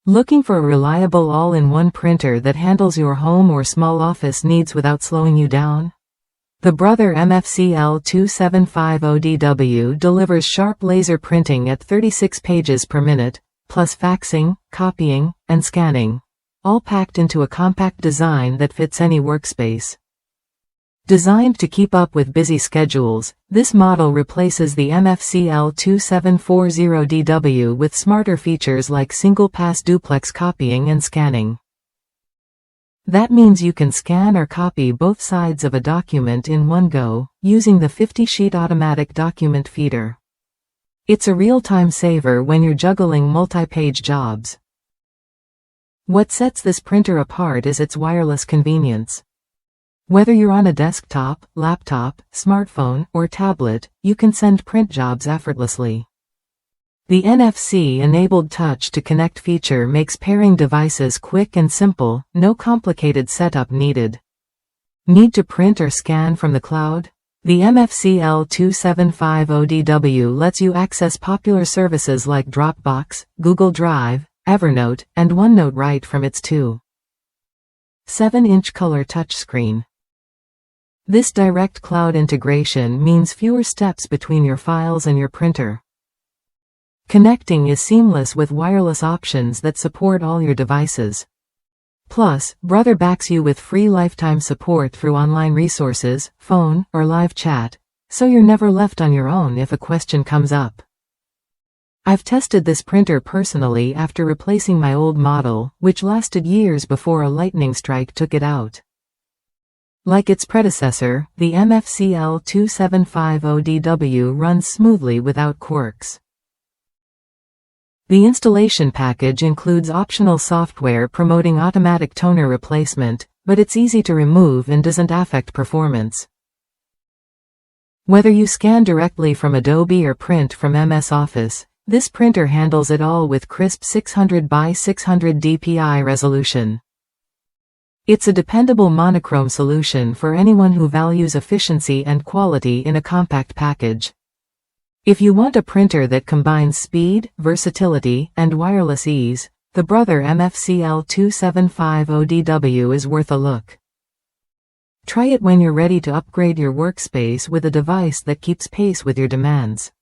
Looking for a reliable all-in-one printer that handles your home or small office needs without slowing you down? The Brother MFCL2750DW delivers sharp laser printing at 36 pages per minute, plus faxing, copying, and scanning, all packed into a compact design that fits any workspace. Designed to keep up with busy schedules, this model replaces the MFCL2740DW with smarter features like single-pass duplex copying and scanning. That means you can scan or copy both sides of a document in one go, using the 50-sheet automatic document feeder. It's a real-time saver when you're juggling multi-page jobs. What sets this printer apart is its wireless convenience. Whether you're on a desktop, laptop, smartphone, or tablet, you can send print jobs effortlessly. The NFC-enabled touch-to-connect feature makes pairing devices quick and simple, no complicated setup needed. Need to print or scan from the cloud? The MFCL2750DW lets you access popular services like Dropbox, Google Drive, Evernote, and OneNote right from its 2.7-inch color touchscreen. This direct cloud integration means fewer steps between your files and your printer. Connecting is seamless with wireless options that support all your devices. Plus, Brother backs you with free lifetime support through online resources, phone, or live chat, so you're never left on your own if a question comes up. I've tested this printer personally after replacing my old model, which lasted years before a lightning strike took it out. Like its predecessor, the MFCL2750DW runs smoothly without quirks. The installation package includes optional software promoting automatic toner replacement, but it's easy to remove and doesn't affect performance. Whether you scan directly from Adobe or print from MS Office, this printer handles it all with crisp 600 by 600 dpi resolution. It's a dependable monochrome solution for anyone who values efficiency and quality in a compact package. If you want a printer that combines speed, versatility, and wireless ease, the Brother MFCL2750DW is worth a look. Try it when you're ready to upgrade your workspace with a device that keeps pace with your demands.